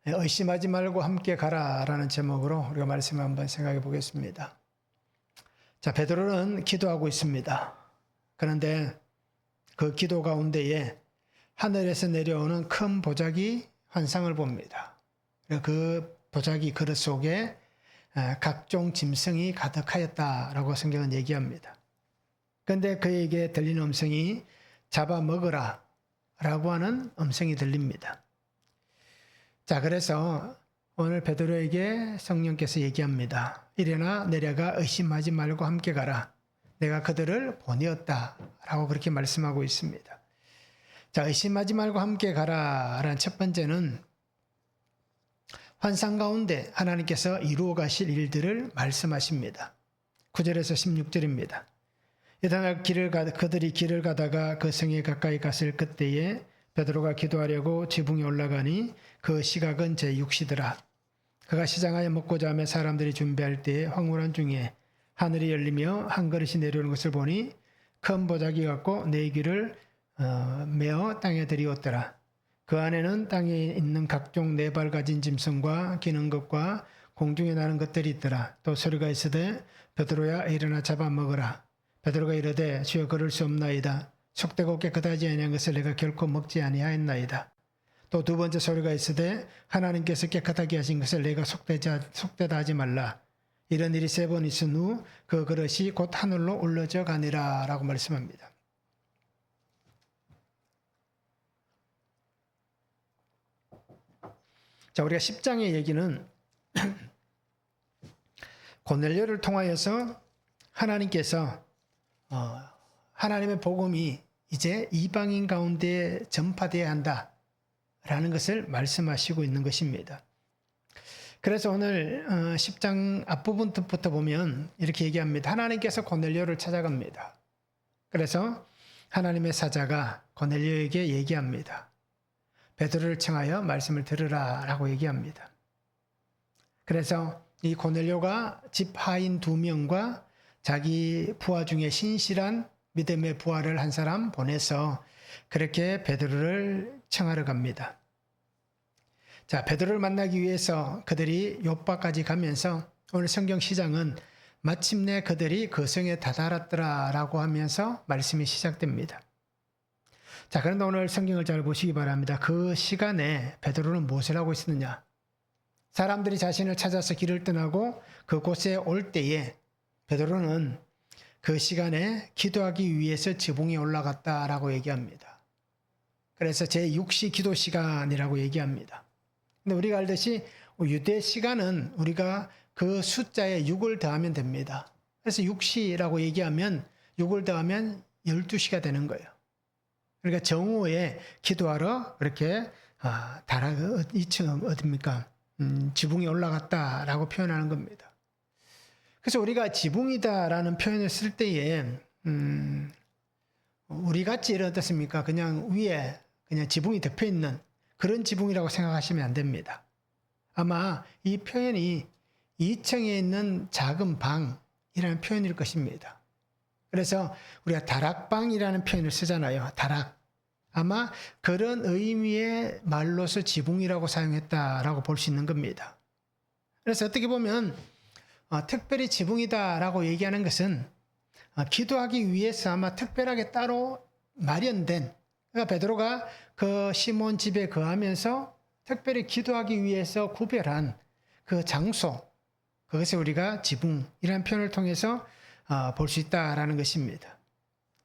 의심하지 말고 함께 가라라는 제목으로 우리가 말씀을 한번 생각해 보겠습니다. 자, 베드로는 기도하고 있습니다. 그런데 그 기도 가운데에 하늘에서 내려오는 큰 보자기 환상을 봅니다. 그 보자기 그릇 속에 각종 짐승이 가득하였다라고 성경은 얘기합니다. 그런데 그에게 들리는 음성이 잡아먹으라 라고 하는 음성이 들립니다. 자, 그래서 오늘 베드로에게 성령께서 얘기합니다. 이래나 내려가 의심하지 말고 함께 가라. 내가 그들을 보내었다 라고 그렇게 말씀하고 있습니다. 자, 의심하지 말고 함께 가라 라는 첫 번째는 환상 가운데 하나님께서 이루어 가실 일들을 말씀하십니다. 9절에서 16절입니다. 이튿날 그들이 길을 가다가 그 성에 가까이 갔을 그때에 베드로가 기도하려고 지붕에 올라가니 그 시각은 제6시더라. 그가 시장하여 먹고자 하며 사람들이 준비할 때에 황홀한 중에 하늘이 열리며 한 그릇이 내려오는 것을 보니 큰 보자기 같고 네 귀를 메어 땅에 들이었더라. 그 안에는 땅에 있는 각종 네 발 가진 짐승과 기는 것과 공중에 나는 것들이 있더라. 또 소리가 있으되 베드로야 일어나 잡아먹으라. 베드로가 이르되 주여 그럴 수 없나이다. 속되고 깨끗하지 아니한 것을 내가 결코 먹지 아니하였나이다. 또 두 번째 소리가 있으되 하나님께서 깨끗하게 하신 것을 내가 속되다 하지 말라. 이런 일이 세 번 있은 후 그 그릇이 곧 하늘로 올려져 가니라 라고 말씀합니다. 자, 우리가 10장의 얘기는 고넬료를 통하여서 하나님께서 하나님의 복음이 이제 이방인 가운데 전파되어야 한다라는 것을 말씀하시고 있는 것입니다. 그래서 오늘 10장 앞부분부터 보면 이렇게 얘기합니다. 하나님께서 고넬료를 찾아갑니다. 그래서 하나님의 사자가 고넬료에게 얘기합니다. 베드로를 청하여 말씀을 들으라 라고 얘기합니다. 그래서 이 고넬료가 집 하인 2명과 자기 부하 중에 신실한 믿음의 부하를 한 사람 보내서 그렇게 베드로를 청하러 갑니다. 자, 베드로를 만나기 위해서 그들이 요바까지 가면서 오늘 성경 시작은 마침내 그들이 그 성에 다다랐더라라고 하면서 말씀이 시작됩니다. 자, 그런데 오늘 성경을 잘 보시기 바랍니다. 그 시간에 베드로는 무엇을 하고 있었느냐? 사람들이 자신을 찾아서 길을 떠나고 그곳에 올 때에 베드로는 그 시간에 기도하기 위해서 지붕에 올라갔다라고 얘기합니다. 그래서 제6시 기도 시간이라고 얘기합니다. 근데 우리가 알듯이 유대 시간은 우리가 그 숫자에 6을 더하면 됩니다. 그래서 6시라고 얘기하면 6을 더하면 12시가 되는 거예요. 그러니까 정오에 기도하러 그렇게 2층 어딥니까? 지붕에 올라갔다라고 표현하는 겁니다. 그래서 우리가 지붕이다라는 표현을 쓸 때에 우리 같이 이런 어떻습니까? 그냥 위에 그냥 지붕이 덮여 있는 그런 지붕이라고 생각하시면 안 됩니다. 아마 이 표현이 2층에 있는 작은 방이라는 표현일 것입니다. 그래서 우리가 다락방이라는 표현을 쓰잖아요. 다락. 아마 그런 의미의 말로서 지붕이라고 사용했다라고 볼 수 있는 겁니다. 그래서 어떻게 보면 특별히 지붕이다라고 얘기하는 것은 기도하기 위해서 아마 특별하게 따로 마련된, 그러니까 베드로가 그 시몬 집에 거하면서 특별히 기도하기 위해서 구별한 그 장소, 그것을 우리가 지붕이라는 표현을 통해서 볼 수 있다라는 것입니다.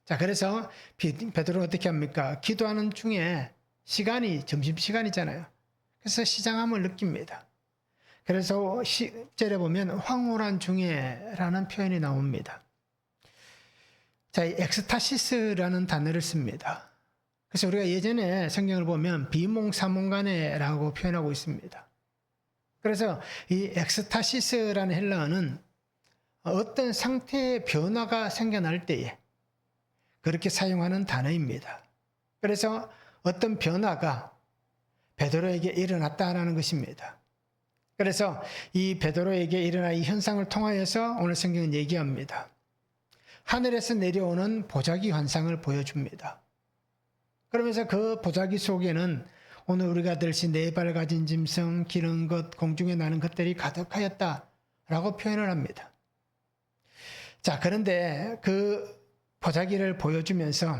자, 그래서 베드로는 어떻게 합니까? 기도하는 중에 시간이 점심시간이잖아요. 그래서 시장함을 느낍니다. 그래서 10절에 보면 황홀한 중에라는 표현이 나옵니다. 자, 엑스타시스라는 단어를 씁니다. 그래서 우리가 예전에 성경을 보면 비몽사몽간에라고 표현하고 있습니다. 그래서 이 엑스타시스라는 헬라어는 어떤 상태의 변화가 생겨날 때에 그렇게 사용하는 단어입니다. 그래서 어떤 변화가 베드로에게 일어났다는 것입니다. 그래서 이 베드로에게 일어난 이 현상을 통하여서 오늘 성경은 얘기합니다. 하늘에서 내려오는 보자기 환상을 보여줍니다. 그러면서 그 보자기 속에는 오늘 우리가 들으신 4발 가진 짐승, 기는 것, 공중에 나는 것들이 가득하였다라고 표현을 합니다. 자, 그런데 그 보자기를 보여주면서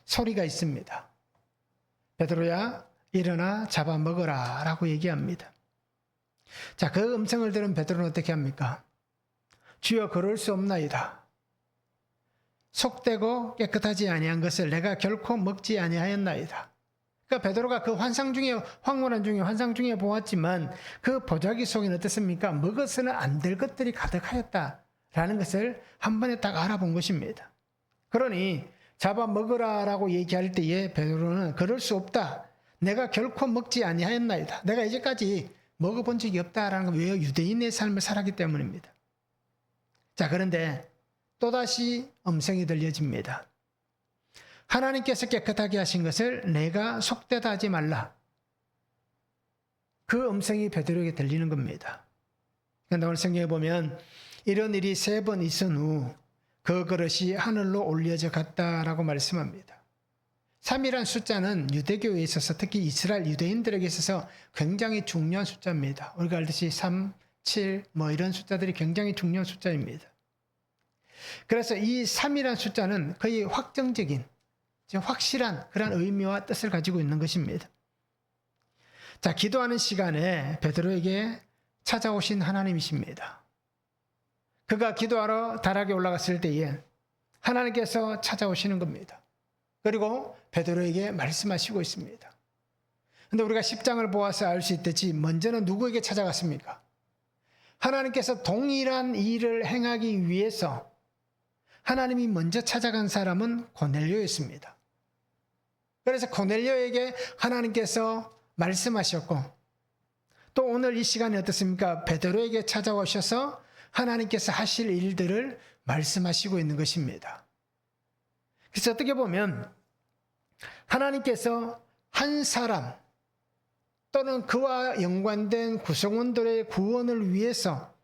소리가 있습니다. 베드로야, 일어나 잡아먹어라 라고 얘기합니다. 자, 그 음성을 들은 베드로는 어떻게 합니까? 주여, 그럴 수 없나이다. 속되고 깨끗하지 아니한 것을 내가 결코 먹지 아니하였나이다. 그러니까 베드로가 그 환상 중에, 황홀한 중에 환상 중에 보았지만 그 보자기 속에는 어떻습니까? 먹어서는 안 될 것들이 가득하였다라는 것을 한 번에 딱 알아본 것입니다. 그러니 잡아먹으라라고 얘기할 때에 베드로는 그럴 수 없다. 내가 결코 먹지 아니하였나이다. 내가 이제까지 먹어본 적이 없다라는 건 왜요? 유대인의 삶을 살았기 때문입니다. 자, 그런데 또다시 음성이 들려집니다. 하나님께서 깨끗하게 하신 것을 내가 속되다 하지 말라. 그 음성이 베드로에게 들리는 겁니다. 그런데 오늘 성경에 보면 이런 일이 3번 있은 후 그 그릇이 하늘로 올려져 갔다라고 말씀합니다. 3이란 숫자는 유대교에 있어서 특히 이스라엘 유대인들에게 있어서 굉장히 중요한 숫자입니다. 우리가 알듯이 3, 7 이런 숫자들이 굉장히 중요한 숫자입니다. 그래서 이 3이란 숫자는 거의 확정적인, 확실한 그런 의미와 뜻을 가지고 있는 것입니다. 자, 기도하는 시간에 베드로에게 찾아오신 하나님이십니다. 그가 기도하러 다락에 올라갔을 때에 하나님께서 찾아오시는 겁니다. 그리고 베드로에게 말씀하시고 있습니다. 그런데 우리가 10장을 보아서 알 수 있듯이 먼저는 누구에게 찾아갔습니까? 하나님께서 동일한 일을 행하기 위해서 하나님이 먼저 찾아간 사람은 고넬료였습니다. 그래서 고넬료에게 하나님께서 말씀하셨고 또 오늘 이 시간에 어떻습니까? 베드로에게 찾아오셔서 하나님께서 하실 일들을 말씀하시고 있는 것입니다. 그래서 어떻게 보면 하나님께서 한 사람 또는 그와 연관된 구성원들의 구원을 위해서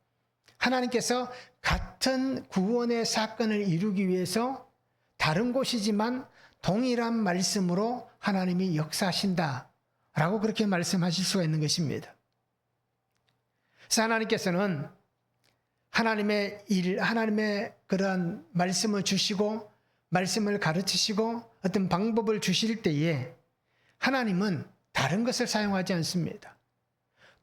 하나님께서 같은 구원의 사건을 이루기 위해서 다른 곳이지만 동일한 말씀으로 하나님이 역사하신다라고 그렇게 말씀하실 수가 있는 것입니다. 그래서 하나님께서는 하나님의 일, 하나님의 그러한 말씀을 주시고 말씀을 가르치시고 어떤 방법을 주실 때에 하나님은 다른 것을 사용하지 않습니다.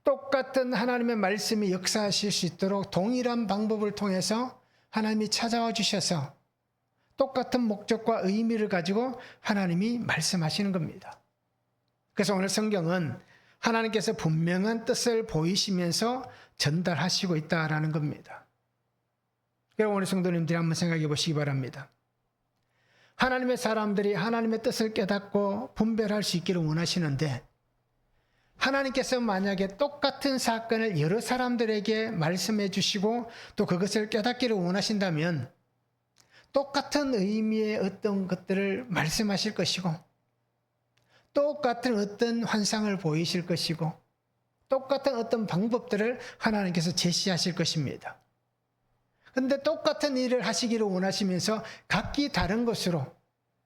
똑같은 하나님의 말씀이 역사하실 수 있도록 동일한 방법을 통해서 하나님이 찾아와 주셔서 똑같은 목적과 의미를 가지고 하나님이 말씀하시는 겁니다. 그래서 오늘 성경은 하나님께서 분명한 뜻을 보이시면서 전달하시고 있다라는 겁니다. 그럼 오늘 성도님들이 한번 생각해 보시기 바랍니다. 하나님의 사람들이 하나님의 뜻을 깨닫고 분별할 수 있기를 원하시는데 하나님께서 만약에 똑같은 사건을 여러 사람들에게 말씀해 주시고 또 그것을 깨닫기를 원하신다면 똑같은 의미의 어떤 것들을 말씀하실 것이고 똑같은 어떤 환상을 보이실 것이고 똑같은 어떤 방법들을 하나님께서 제시하실 것입니다. 그런데 똑같은 일을 하시기를 원하시면서 각기 다른 것으로,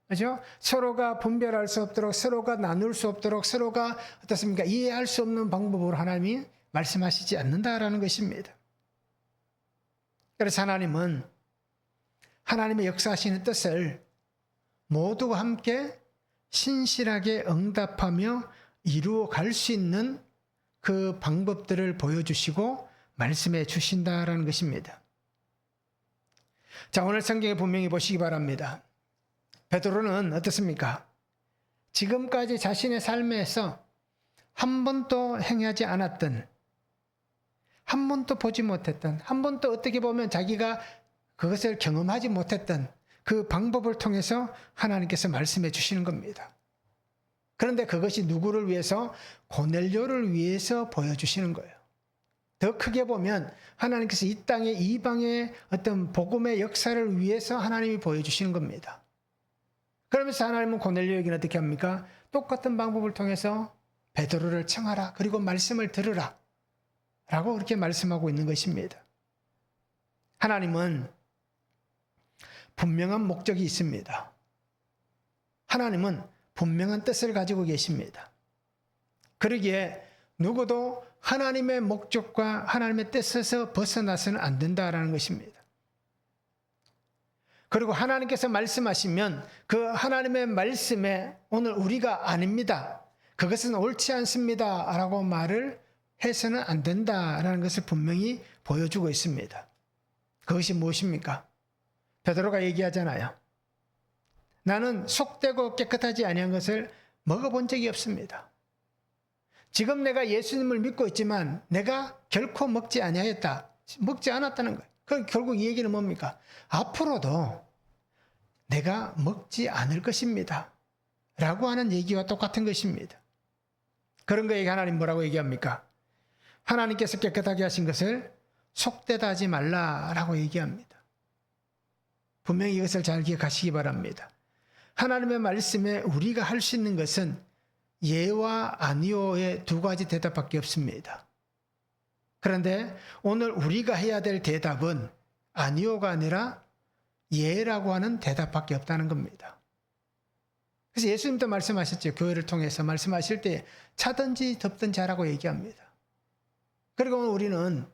그죠? 서로가 분별할 수 없도록, 서로가 나눌 수 없도록, 서로가 어떻습니까? 이해할 수 없는 방법으로 하나님이 말씀하시지 않는다라는 것입니다. 그래서 하나님은 하나님의 역사하시는 뜻을 모두가 함께 신실하게 응답하며 이루어 갈 수 있는 그 방법들을 보여주시고 말씀해 주신다라는 것입니다. 자, 오늘 성경에 분명히 보시기 바랍니다. 베드로는 어떻습니까? 지금까지 자신의 삶에서 한 번도 행하지 않았던, 한 번도 보지 못했던, 한 번도 어떻게 보면 자기가 그것을 경험하지 못했던 그 방법을 통해서 하나님께서 말씀해 주시는 겁니다. 그런데 그것이 누구를 위해서? 고넬료를 위해서 보여주시는 거예요. 더 크게 보면 하나님께서 이 땅에 이방의 어떤 복음의 역사를 위해서 하나님이 보여주시는 겁니다. 그러면서 하나님은 고넬료에게는 어떻게 합니까? 똑같은 방법을 통해서 베드로를 청하라, 그리고 말씀을 들으라 라고 그렇게 말씀하고 있는 것입니다. 하나님은 분명한 목적이 있습니다. 하나님은 분명한 뜻을 가지고 계십니다. 그러기에 누구도 하나님의 목적과 하나님의 뜻에서 벗어나서는 안 된다라는 것입니다. 그리고 하나님께서 말씀하시면 그 하나님의 말씀에 오늘 우리가 아닙니다, 그것은 옳지 않습니다 라고 말을 해서는 안 된다라는 것을 분명히 보여주고 있습니다. 그것이 무엇입니까? 베드로가 얘기하잖아요. 나는 속되고 깨끗하지 아니한 것을 먹어본 적이 없습니다. 지금 내가 예수님을 믿고 있지만 내가 결코 먹지 아니하였다, 먹지 않았다는 거예요. 그럼 결국 이 얘기는 뭡니까? 앞으로도 내가 먹지 않을 것입니다 라고 하는 얘기와 똑같은 것입니다. 그런 거에게 하나님 뭐라고 얘기합니까? 하나님께서 깨끗하게 하신 것을 속되다 하지 말라라고 얘기합니다. 분명히 이것을 잘 기억하시기 바랍니다. 하나님의 말씀에 우리가 할 수 있는 것은 예와 아니오의 두 가지 대답밖에 없습니다. 그런데 오늘 우리가 해야 될 대답은 아니오가 아니라 예라고 하는 대답밖에 없다는 겁니다. 그래서 예수님도 말씀하셨죠. 교회를 통해서 말씀하실 때 차든지 덥든지 하라고 얘기합니다. 그리고 오늘 우리는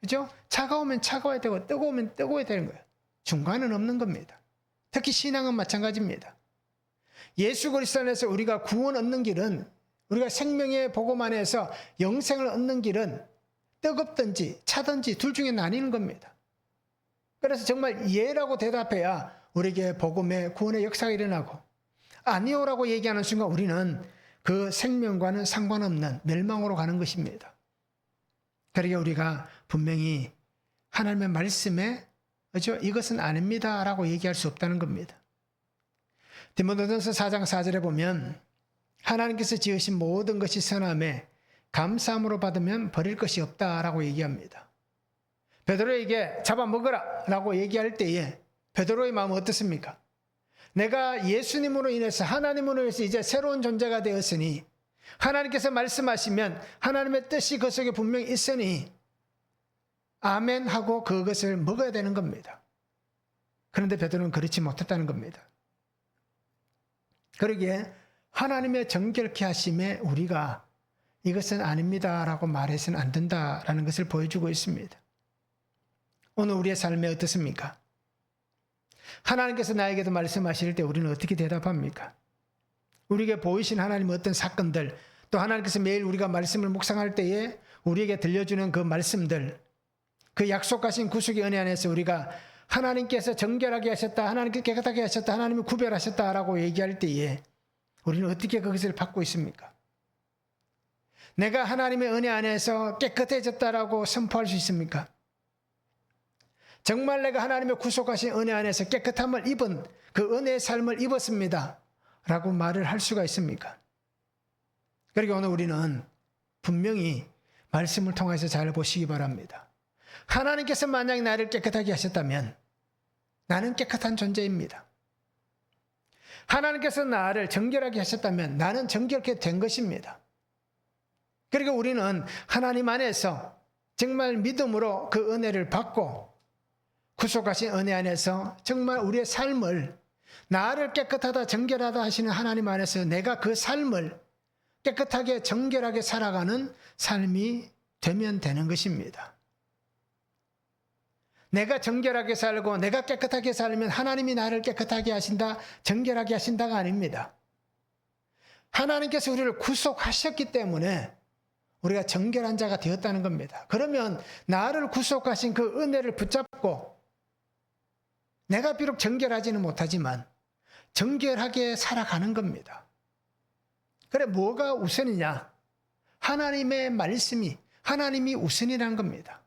그죠? 차가우면 차가워야 되고 뜨거우면 뜨거워야 되는 거예요. 중간은 없는 겁니다. 특히 신앙은 마찬가지입니다. 예수 그리스도 안에서 우리가 구원 얻는 길은, 우리가 생명의 복음 안에서 영생을 얻는 길은 뜨겁든지 차든지 둘 중에 나뉘는 겁니다. 그래서 정말 예라고 대답해야 우리에게 복음의 구원의 역사가 일어나고, 아니오라고 얘기하는 순간 우리는 그 생명과는 상관없는 멸망으로 가는 것입니다. 그러기에 우리가 분명히 하나님의 말씀에 그렇죠? 이것은 아닙니다 라고 얘기할 수 없다는 겁니다. 디모데전서 4장 4절에 보면 하나님께서 지으신 모든 것이 선함에 감사함으로 받으면 버릴 것이 없다라고 얘기합니다. 베드로에게 잡아먹으라 라고 얘기할 때에 베드로의 마음은 어떻습니까? 내가 예수님으로 인해서, 하나님으로 인해서 이제 새로운 존재가 되었으니, 하나님께서 말씀하시면 하나님의 뜻이 그 속에 분명히 있으니 아멘 하고 그것을 먹어야 되는 겁니다. 그런데 베드로는 그렇지 못했다는 겁니다. 그러기에 하나님의 정결케 하심에 우리가 이것은 아닙니다 라고 말해서는 안 된다라는 것을 보여주고 있습니다. 오늘 우리의 삶에 어떻습니까? 하나님께서 나에게도 말씀하실 때 우리는 어떻게 대답합니까? 우리에게 보이신 하나님의 어떤 사건들, 또 하나님께서 매일 우리가 말씀을 묵상할 때에 우리에게 들려주는 그 말씀들, 그 약속하신 구속의 은혜 안에서 우리가 하나님께서 정결하게 하셨다, 하나님께서 깨끗하게 하셨다, 하나님이 구별하셨다라고 얘기할 때에 우리는 어떻게 그것을 받고 있습니까? 내가 하나님의 은혜 안에서 깨끗해졌다라고 선포할 수 있습니까? 정말 내가 하나님의 구속하신 은혜 안에서 깨끗함을 입은 그 은혜의 삶을 입었습니다 라고 말을 할 수가 있습니까? 그러니까 오늘 우리는 분명히 말씀을 통해서 잘 보시기 바랍니다. 하나님께서 만약 나를 깨끗하게 하셨다면 나는 깨끗한 존재입니다. 하나님께서 나를 정결하게 하셨다면 나는 정결하게 된 것입니다. 그러니까 우리는 하나님 안에서 정말 믿음으로 그 은혜를 받고 구속하신 은혜 안에서 정말 우리의 삶을, 나를 깨끗하다 정결하다 하시는 하나님 안에서 내가 그 삶을 깨끗하게 정결하게 살아가는 삶이 되면 되는 것입니다. 내가 정결하게 살고 내가 깨끗하게 살면 하나님이 나를 깨끗하게 하신다, 정결하게 하신다가 아닙니다. 하나님께서 우리를 구속하셨기 때문에 우리가 정결한 자가 되었다는 겁니다. 그러면 나를 구속하신 그 은혜를 붙잡고 내가 비록 정결하지는 못하지만 정결하게 살아가는 겁니다. 그래, 뭐가 우선이냐? 하나님의 말씀이, 하나님이 우선이라는 겁니다.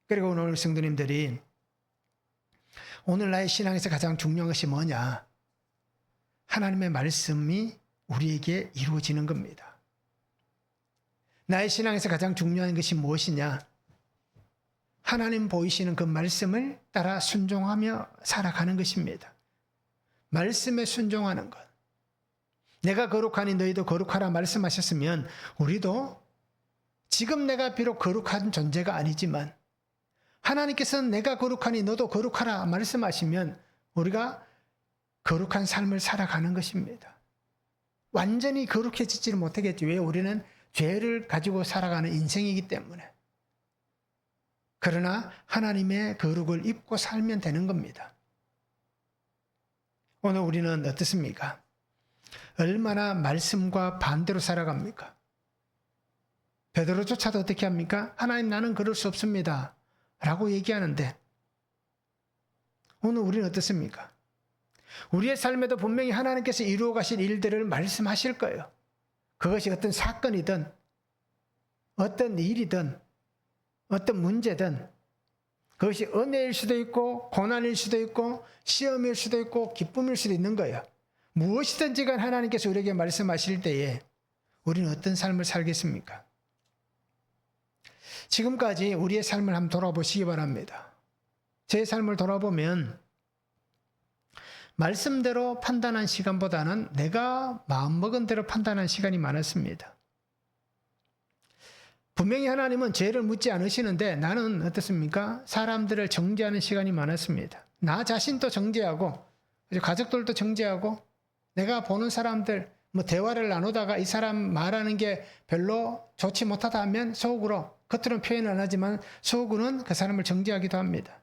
그리고 오늘 성도님들이 오늘 나의 신앙에서 가장 중요한 것이 뭐냐? 하나님의 말씀이 우리에게 이루어지는 겁니다. 나의 신앙에서 가장 중요한 것이 무엇이냐? 하나님 보이시는 그 말씀을 따라 순종하며 살아가는 것입니다. 말씀에 순종하는 것. 내가 거룩하니 너희도 거룩하라 말씀하셨으면 우리도 지금 내가 비록 거룩한 존재가 아니지만 하나님께서는 내가 거룩하니 너도 거룩하라 말씀하시면 우리가 거룩한 삶을 살아가는 것입니다. 완전히 거룩해지지를 못하겠지. 왜? 우리는 죄를 가지고 살아가는 인생이기 때문에. 그러나 하나님의 거룩을 입고 살면 되는 겁니다. 오늘 우리는 어떻습니까? 얼마나 말씀과 반대로 살아갑니까? 베드로조차도 어떻게 합니까? 하나님, 나는 그럴 수 없습니다 라고 얘기하는데, 오늘 우리는 어떻습니까? 우리의 삶에도 분명히 하나님께서 이루어 가실 일들을 말씀하실 거예요. 그것이 어떤 사건이든 어떤 일이든 어떤 문제든, 그것이 은혜일 수도 있고 고난일 수도 있고 시험일 수도 있고 기쁨일 수도 있는 거예요. 무엇이든지 간 하나님께서 우리에게 말씀하실 때에 우리는 어떤 삶을 살겠습니까? 지금까지 우리의 삶을 한번 돌아보시기 바랍니다. 제 삶을 돌아보면 말씀대로 판단한 시간보다는 내가 마음먹은 대로 판단한 시간이 많았습니다. 분명히 하나님은 죄를 묻지 않으시는데 나는 어떻습니까? 사람들을 정죄하는 시간이 많았습니다. 나 자신도 정죄하고 가족들도 정죄하고, 내가 보는 사람들 대화를 나누다가 이 사람 말하는 게 별로 좋지 못하다 하면 속으로, 겉으로는 표현 안 하지만 속으로는 그 사람을 정죄하기도 합니다.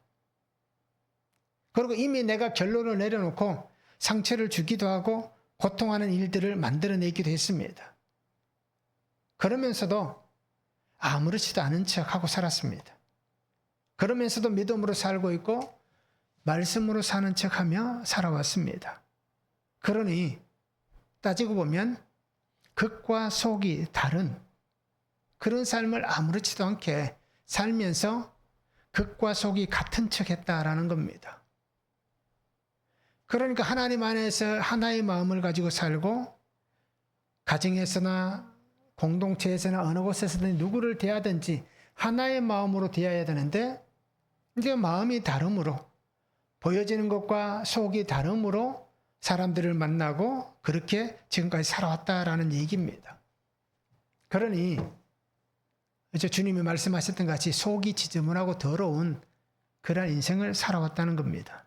그리고 이미 내가 결론을 내려놓고 상처를 주기도 하고 고통하는 일들을 만들어내기도 했습니다. 그러면서도 아무렇지도 않은 척하고 살았습니다. 그러면서도 믿음으로 살고 있고 말씀으로 사는 척하며 살아왔습니다. 그러니 따지고 보면 겉과 속이 다른 그런 삶을 아무렇지도 않게 살면서 겉과 속이 같은 척했다라는 겁니다. 그러니까 하나님 안에서 하나의 마음을 가지고 살고, 가정에서나 공동체에서나 어느 곳에서든 누구를 대하든지 하나의 마음으로 대해야 되는데, 이제 마음이 다름으로, 보여지는 것과 속이 다름으로 사람들을 만나고 그렇게 지금까지 살아왔다라는 얘기입니다. 그러니 이제 주님이 말씀하셨던 것 같이 속이 지저분하고 더러운 그런 인생을 살아왔다는 겁니다.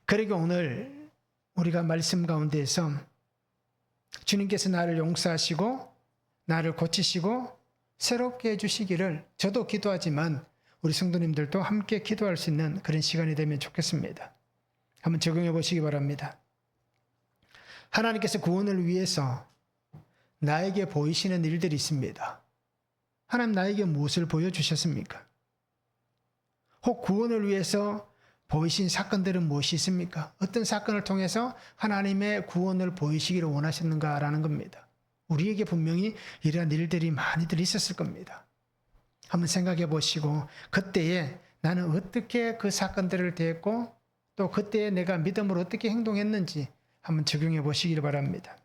그러니까 오늘 우리가 말씀 가운데에서 주님께서 나를 용서하시고 나를 고치시고 새롭게 해주시기를 저도 기도하지만 우리 성도님들도 함께 기도할 수 있는 그런 시간이 되면 좋겠습니다. 한번 적용해 보시기 바랍니다. 하나님께서 구원을 위해서 나에게 보이시는 일들이 있습니다. 하나님 나에게 무엇을 보여주셨습니까? 혹 구원을 위해서 보이신 사건들은 무엇이 있습니까? 어떤 사건을 통해서 하나님의 구원을 보이시기를 원하셨는가라는 겁니다. 우리에게 분명히 이러한 일들이 많이들 있었을 겁니다. 한번 생각해 보시고 그때에 나는 어떻게 그 사건들을 대했고 또 그때에 내가 믿음으로 어떻게 행동했는지 한번 적용해 보시길 바랍니다.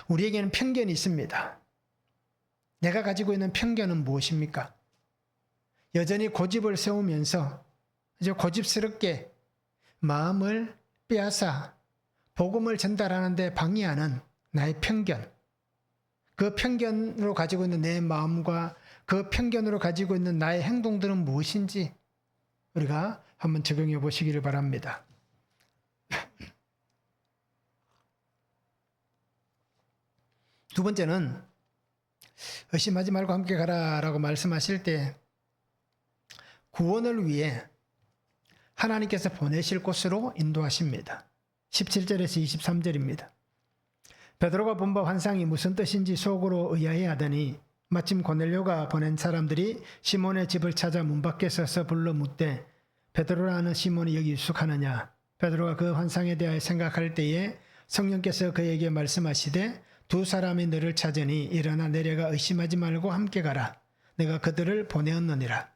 우리에게는 편견이 있습니다. 내가 가지고 있는 편견은 무엇입니까? 여전히 고집을 세우면서 고집스럽게 마음을 빼앗아 복음을 전달하는 데 방해하는 나의 편견, 그 편견으로 가지고 있는 내 마음과 그 편견으로 가지고 있는 나의 행동들은 무엇인지 우리가 한번 적용해 보시기를 바랍니다. 두 번째는 의심하지 말고 함께 가라라고 말씀하실 때 구원을 위해 하나님께서 보내실 곳으로 인도하십니다. 17절에서 23절입니다. 베드로가 본 바 환상이 무슨 뜻인지 속으로 의아해하더니 마침 고넬료가 보낸 사람들이 시몬의 집을 찾아 문 밖에 서서 불러 묻되 베드로라는 시몬이 여기 유숙하느냐? 베드로가 그 환상에 대하여 생각할 때에 성령께서 그에게 말씀하시되 두 사람이 너를 찾으니 일어나 내려가 의심하지 말고 함께 가라. 내가 그들을 보내었느니라.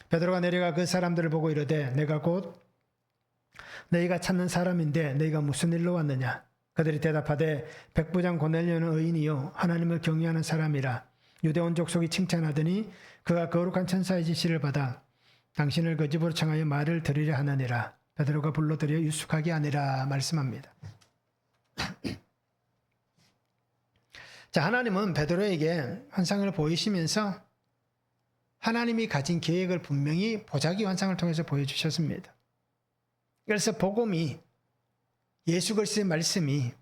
베드로가 내려가 그 사람들을 보고 이르되 내가 곧 너희가 찾는 사람인데 너희가 무슨 일로 왔느냐? 그들이 대답하되 백부장 고넬료는 의인이요 하나님을 경외하는 사람이라. 유대온 족속이 칭찬하더니 그가 거룩한 천사의 지시를 받아 당신을 그 집으로 청하여 말을 들으려 하느니라. 베드로가 불러들여 유숙하게 하니라 말씀합니다. 자, 하나님은 베드로에게 환상을 보이시면서 하나님이 가진 계획을 분명히 보자기 환상을 통해서 보여주셨습니다. 그래서 복음이 예수 그리스도의 말씀이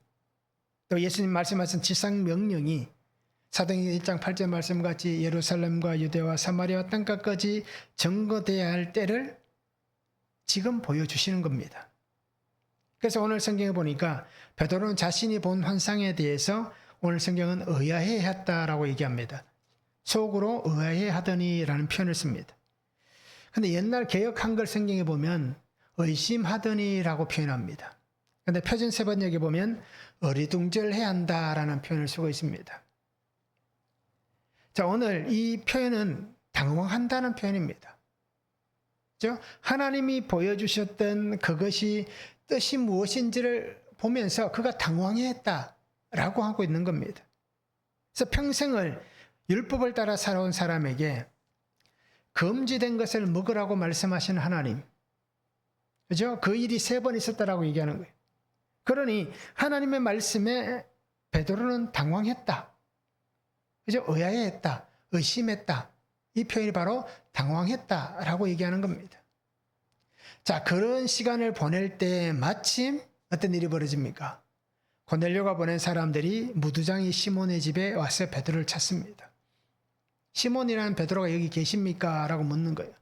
또 예수님 말씀하신 지상 명령이 사도행전 1장 8절 말씀같이 예루살렘과 유대와 사마리아 땅끝까지 증거되어야 할 때를 지금 보여주시는 겁니다. 그래서 오늘 성경에 보니까 베드로는 자신이 본 환상에 대해서 오늘 성경은 의아해 했다라고 얘기합니다. 속으로 의아해 하더니라는 표현을 씁니다. 근데 옛날 개역 한글 성경에 보면 의심하더니라고 표현합니다. 근데 표준 세번역에 보면 어리둥절해 한다라는 표현을 쓰고 있습니다. 자, 오늘 이 표현은 당황한다는 표현입니다. 그렇죠? 하나님이 보여주셨던 그것이 뜻이 무엇인지를 보면서 그가 당황했다라고 하고 있는 겁니다. 그래서 평생을 율법을 따라 살아온 사람에게 금지된 것을 먹으라고 말씀하신 하나님, 그죠? 그 일이 3번 있었다라고 얘기하는 거예요. 그러니 하나님의 말씀에 베드로는 당황했다, 그죠? 의아해했다, 의심했다. 이 표현이 바로 당황했다라고 얘기하는 겁니다. 자, 그런 시간을 보낼 때 마침 어떤 일이 벌어집니까? 고넬료가 보낸 사람들이 무두장이 시몬의 집에 와서 베드로를 찾습니다. 시몬이라는 베드로가 여기 계십니까? 라고 묻는 거예요.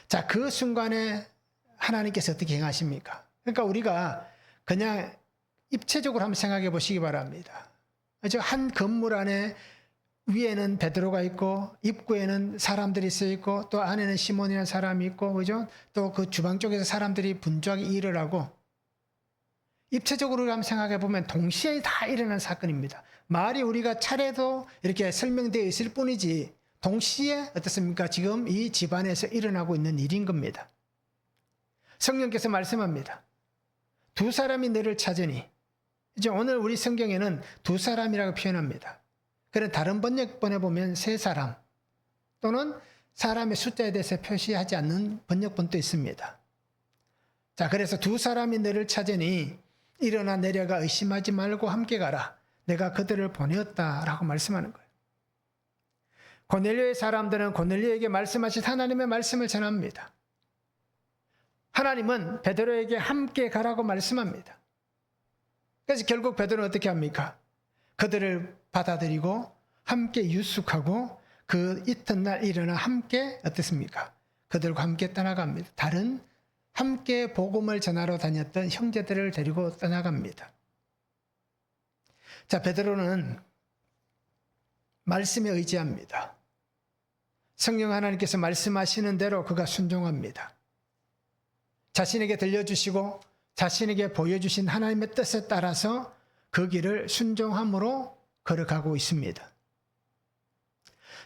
자, 그 순간에 하나님께서 어떻게 행하십니까? 그러니까 우리가 그냥 입체적으로 한번 생각해 보시기 바랍니다. 한 건물 안에 위에는 베드로가 있고 입구에는 사람들이 서 있고 또 안에는 시몬이라는 사람이 있고, 그죠? 또 그 주방 쪽에서 사람들이 분주하게 일을 하고, 입체적으로 한번 생각해 보면 동시에 다 일어난 사건입니다. 말이 우리가 차례도 이렇게 설명되어 있을 뿐이지 동시에 어떻습니까? 지금 이 집안에서 일어나고 있는 일인 겁니다. 성령께서 말씀합니다. 2사람이 너를 찾으니, 이제 오늘 우리 성경에는 2사람이라고 표현합니다. 그런 다른 번역본에 보면 3사람 또는 사람의 숫자에 대해서 표시하지 않는 번역본도 있습니다. 자, 그래서 2사람이 너를 찾으니 일어나 내려가 의심하지 말고 함께 가라. 내가 그들을 보내었다라고 말씀하는 거예요. 고넬료의 사람들은 고넬료에게 말씀하신 하나님의 말씀을 전합니다. 하나님은 베드로에게 함께 가라고 말씀합니다. 그래서 결국 베드로는 어떻게 합니까? 그들을 받아들이고 함께 유숙하고 그 이튿날 일어나 함께 어떻습니까? 그들과 함께 떠나갑니다. 다른 함께 복음을 전하러 다녔던 형제들을 데리고 떠나갑니다. 자, 베드로는 말씀에 의지합니다. 성령 하나님께서 말씀하시는 대로 그가 순종합니다. 자신에게 들려주시고 자신에게 보여주신 하나님의 뜻에 따라서 그 길을 순종함으로 걸어가고 있습니다.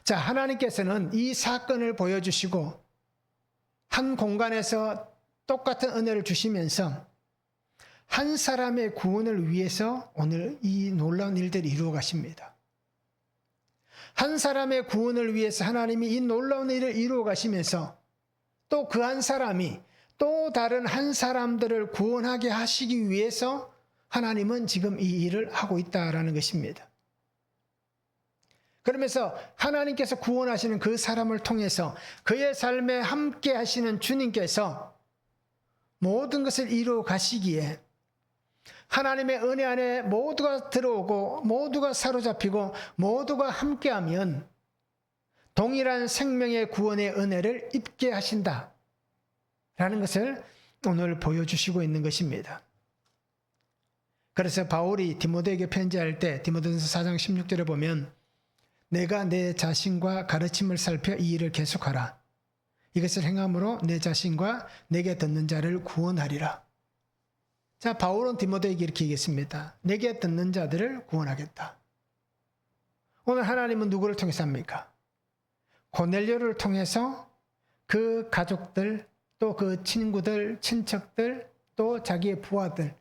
자, 하나님께서는 이 사건을 보여주시고 한 공간에서 똑같은 은혜를 주시면서 한 사람의 구원을 위해서 오늘 이 놀라운 일들을 이루어 가십니다. 한 사람의 구원을 위해서 하나님이 이 놀라운 일을 이루어 가시면서 또 그 한 사람이 또 다른 한 사람들을 구원하게 하시기 위해서 하나님은 지금 이 일을 하고 있다라는 것입니다. 그러면서 하나님께서 구원하시는 그 사람을 통해서 그의 삶에 함께 하시는 주님께서 모든 것을 이루어 가시기에 하나님의 은혜 안에 모두가 들어오고 모두가 사로잡히고 모두가 함께하면 동일한 생명의 구원의 은혜를 입게 하신다 라는 것을 오늘 보여주시고 있는 것입니다. 그래서 바울이 디모데에게 편지할 때 디모데전서 4장 16절에 보면 내가 내 자신과 가르침을 살펴 이 일을 계속하라. 이것을 행함으로 내 자신과 내게 듣는 자를 구원하리라. 자, 바울은 디모데에게 이렇게 얘기했습니다. 내게 듣는 자들을 구원하겠다. 오늘 하나님은 누구를 통해서 합니까? 고넬료를 통해서 그 가족들, 또 그 친구들, 친척들, 또 자기의 부하들,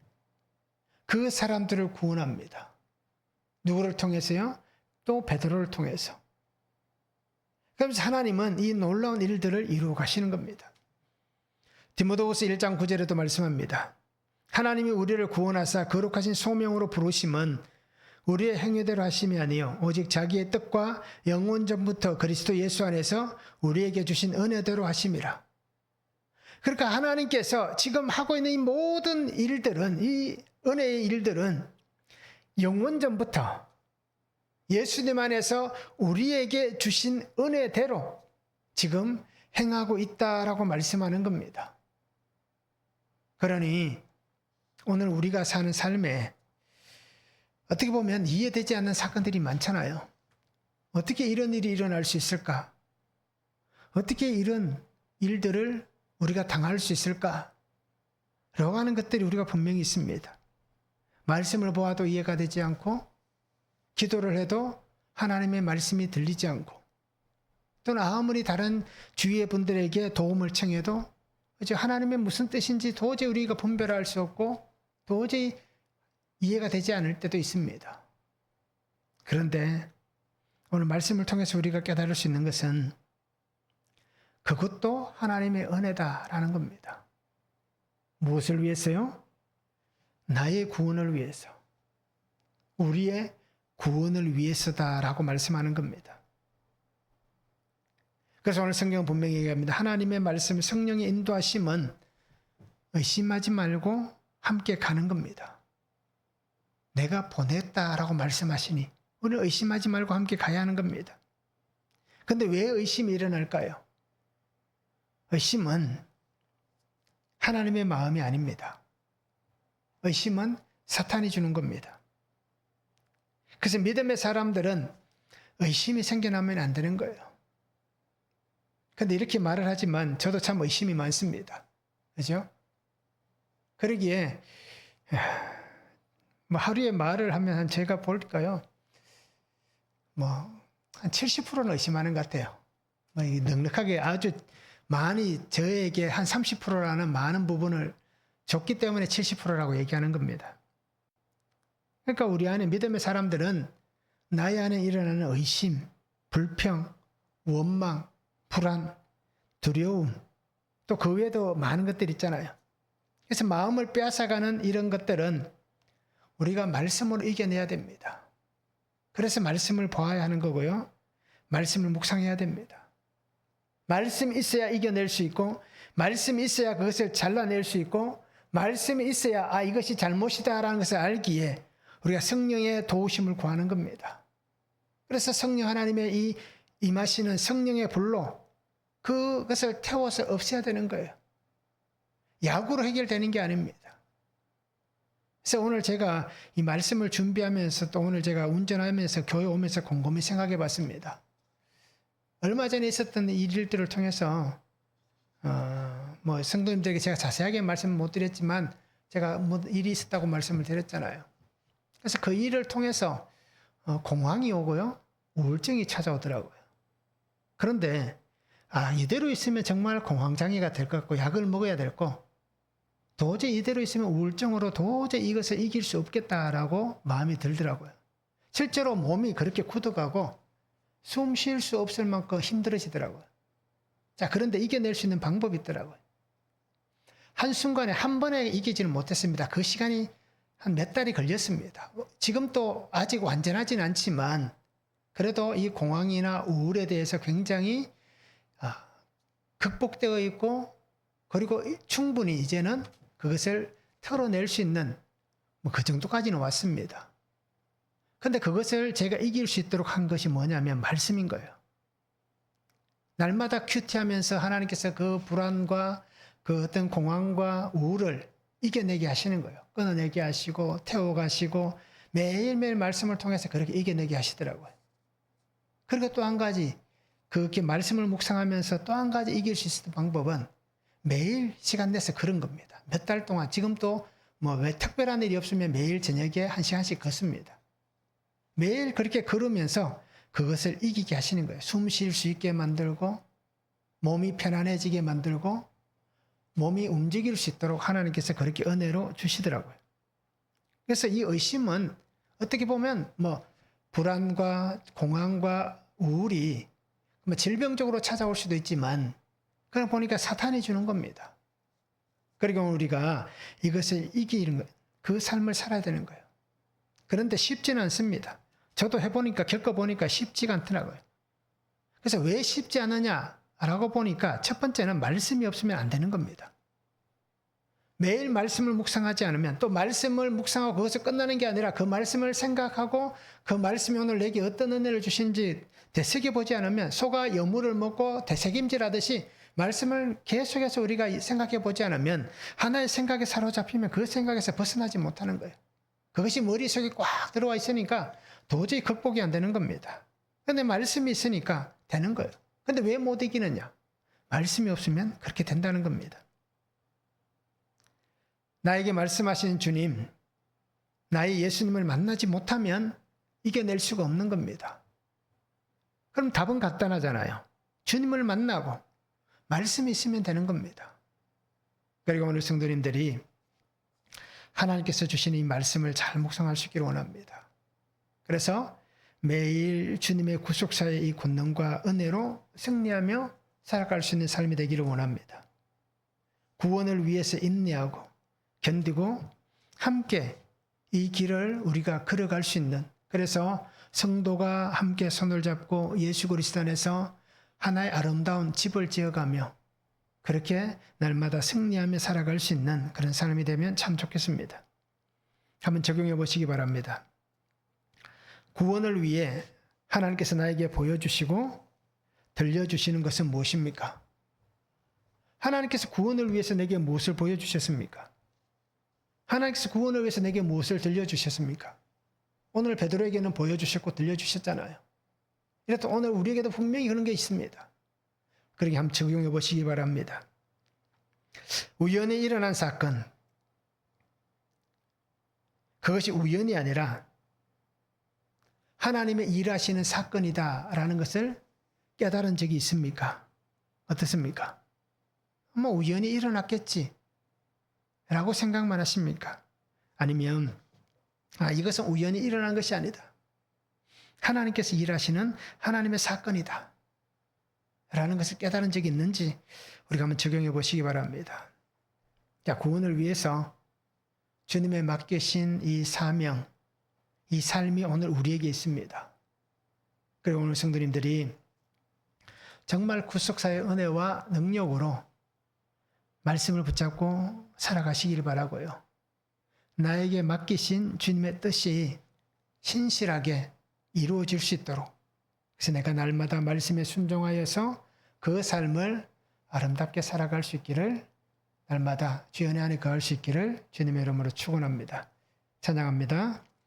그 사람들을 구원합니다. 누구를 통해서요? 또 베드로를 통해서. 그러면서 하나님은 이 놀라운 일들을 이루어 가시는 겁니다. 디모데후서 1장 9절에도 말씀합니다. 하나님이 우리를 구원하사 거룩하신 소명으로 부르심은 우리의 행위대로 하심이 아니요 오직 자기의 뜻과 영원 전부터 그리스도 예수 안에서 우리에게 주신 은혜대로 하심이라. 그러니까 하나님께서 지금 하고 있는 이 모든 일들은, 이 은혜의 일들은 영원전부터 예수님 안에서 우리에게 주신 은혜대로 지금 행하고 있다라고 말씀하는 겁니다. 그러니 오늘 우리가 사는 삶에 어떻게 보면 이해되지 않는 사건들이 많잖아요. 어떻게 이런 일이 일어날 수 있을까? 어떻게 이런 일들을 우리가 당할 수 있을까? 라고 하는 것들이 우리가 분명히 있습니다. 말씀을 보아도 이해가 되지 않고, 기도를 해도 하나님의 말씀이 들리지 않고, 또는 아무리 다른 주위의 분들에게 도움을 청해도 하나님의 무슨 뜻인지 도저히 우리가 분별할 수 없고 도저히 이해가 되지 않을 때도 있습니다. 그런데 오늘 말씀을 통해서 우리가 깨달을 수 있는 것은 그것도 하나님의 은혜다라는 겁니다. 무엇을 위해서요? 나의 구원을 위해서, 우리의 구원을 위해서다라고 말씀하는 겁니다. 그래서 오늘 성경은 분명히 얘기합니다. 하나님의 말씀, 성령의 인도하심은 의심하지 말고 함께 가는 겁니다. 내가 보냈다라고 말씀하시니 우리는 의심하지 말고 함께 가야 하는 겁니다. 그런데 왜 의심이 일어날까요? 의심은 하나님의 마음이 아닙니다. 의심은 사탄이 주는 겁니다. 그래서 믿음의 사람들은 의심이 생겨나면 안 되는 거예요. 근데 이렇게 말을 하지만 저도 참 의심이 많습니다. 그죠? 그러기에 뭐 하루에 말을 하면 제가 볼까요? 한 70%는 의심하는 것 같아요. 넉넉하게 아주 많이 저에게 한 30%라는 많은 부분을 줬기 때문에 70%라고 얘기하는 겁니다. 그러니까 우리 안에 믿음의 사람들은 나의 안에 일어나는 의심, 불평, 원망, 불안, 두려움, 또 그 외에도 많은 것들이 있잖아요. 그래서 마음을 빼앗아가는 이런 것들은 우리가 말씀으로 이겨내야 됩니다. 그래서 말씀을 보아야 하는 거고요. 말씀을 묵상해야 됩니다. 말씀이 있어야 이겨낼 수 있고, 말씀이 있어야 그것을 잘라낼 수 있고, 말씀이 있어야 이것이 잘못이다라는 것을 알기에 우리가 성령의 도우심을 구하는 겁니다. 그래서 성령 하나님의 임하시는 성령의 불로 그것을 태워서 없애야 되는 거예요. 약으로 해결되는 게 아닙니다. 그래서 오늘 제가 이 말씀을 준비하면서 또 오늘 제가 운전하면서 교회 오면서 곰곰이 생각해 봤습니다. 얼마 전에 있었던 일들을 통해서 성도님들에게 제가 자세하게 말씀을 못 드렸지만 제가 일이 있었다고 말씀을 드렸잖아요. 그래서 그 일을 통해서 공황이 오고요, 우울증이 찾아오더라고요. 그런데 이대로 있으면 정말 공황장애가 될 것 같고 약을 먹어야 될 거, 도저히 이대로 있으면 우울증으로 도저히 이것을 이길 수 없겠다라고 마음이 들더라고요. 실제로 몸이 그렇게 굳어가고 숨 쉴 수 없을 만큼 힘들어지더라고요. 자, 그런데 이겨낼 수 있는 방법이 있더라고요. 한순간에 한 번에 이기지는 못했습니다. 그 시간이 한 몇 달이 걸렸습니다. 지금도 아직 완전하진 않지만 그래도 이 공황이나 우울에 대해서 굉장히 극복되어 있고, 그리고 충분히 이제는 그것을 털어낼 수 있는 그 정도까지는 왔습니다. 근데 그것을 제가 이길 수 있도록 한 것이 뭐냐면 말씀인 거예요. 날마다 큐티하면서 하나님께서 그 불안과 그 어떤 공황과 우울을 이겨내게 하시는 거예요. 끊어내게 하시고 태워가시고 매일매일 말씀을 통해서 그렇게 이겨내게 하시더라고요. 그리고 또 한 가지, 그렇게 말씀을 묵상하면서 또 한 가지 이길 수 있는 방법은 매일 시간 내서 그런 겁니다. 몇 달 동안, 지금도 왜 특별한 일이 없으면 매일 저녁에 1시간씩 걷습니다. 매일 그렇게 걸으면서 그것을 이기게 하시는 거예요. 숨 쉴 수 있게 만들고, 몸이 편안해지게 만들고, 몸이 움직일 수 있도록 하나님께서 그렇게 은혜로 주시더라고요. 그래서 이 의심은 어떻게 보면 불안과 공황과 우울이 질병적으로 찾아올 수도 있지만, 그냥 보니까 사탄이 주는 겁니다. 그리고 우리가 이것을 이기는 것, 그 삶을 살아야 되는 거예요. 그런데 쉽지는 않습니다. 저도 해보니까, 겪어보니까 쉽지가 않더라고요. 그래서 왜 쉽지 않느냐? 라고 보니까 첫 번째는 말씀이 없으면 안 되는 겁니다. 매일 말씀을 묵상하지 않으면, 또 말씀을 묵상하고 그것을 끝나는 게 아니라 그 말씀을 생각하고 그 말씀이 오늘 내게 어떤 은혜를 주신지 되새겨보지 않으면, 소가 여물을 먹고 되새김질하듯이 말씀을 계속해서 우리가 생각해보지 않으면 하나의 생각에 사로잡히면 그 생각에서 벗어나지 못하는 거예요. 그것이 머릿속에 꽉 들어와 있으니까 도저히 극복이 안 되는 겁니다. 그런데 말씀이 있으니까 되는 거예요. 근데 왜 못 이기느냐? 말씀이 없으면 그렇게 된다는 겁니다. 나에게 말씀하신 주님, 나의 예수님을 만나지 못하면 이겨낼 수가 없는 겁니다. 그럼 답은 간단하잖아요. 주님을 만나고 말씀이 있으면 되는 겁니다. 그리고 오늘 성도님들이 하나님께서 주시는 이 말씀을 잘 묵상할 수 있기를 원합니다. 그래서 매일 주님의 구속사의 이 권능과 은혜로 승리하며 살아갈 수 있는 삶이 되기를 원합니다. 구원을 위해서 인내하고 견디고 함께 이 길을 우리가 걸어갈 수 있는, 그래서 성도가 함께 손을 잡고 예수 그리스도 안에서 하나의 아름다운 집을 지어가며 그렇게 날마다 승리하며 살아갈 수 있는 그런 삶이 되면 참 좋겠습니다. 한번 적용해 보시기 바랍니다. 구원을 위해 하나님께서 나에게 보여주시고 들려주시는 것은 무엇입니까? 하나님께서 구원을 위해서 내게 무엇을 보여주셨습니까? 하나님께서 구원을 위해서 내게 무엇을 들려주셨습니까? 오늘 베드로에게는 보여주셨고 들려주셨잖아요. 이렇듯 오늘 우리에게도 분명히 그런 게 있습니다. 그렇게 한번 적용해 보시기 바랍니다. 우연히 일어난 사건, 그것이 우연이 아니라 하나님의 일하시는 사건이다라는 것을 깨달은 적이 있습니까? 어떻습니까? 뭐 우연히 일어났겠지 라고 생각만 하십니까? 아니면 이것은 우연히 일어난 것이 아니다, 하나님께서 일하시는 하나님의 사건이다 라는 것을 깨달은 적이 있는지 우리가 한번 적용해 보시기 바랍니다. 자, 구원을 위해서 주님의 맡기신 이 사명, 이 삶이 오늘 우리에게 있습니다. 그리고 오늘 성도님들이 정말 구속사의 은혜와 능력으로 말씀을 붙잡고 살아가시길 바라고요. 나에게 맡기신 주님의 뜻이 신실하게 이루어질 수 있도록, 그래서 내가 날마다 말씀에 순종하여서 그 삶을 아름답게 살아갈 수 있기를, 날마다 주의 은혜 안에 거할 수 있기를 주님의 이름으로 축원합니다. 찬양합니다.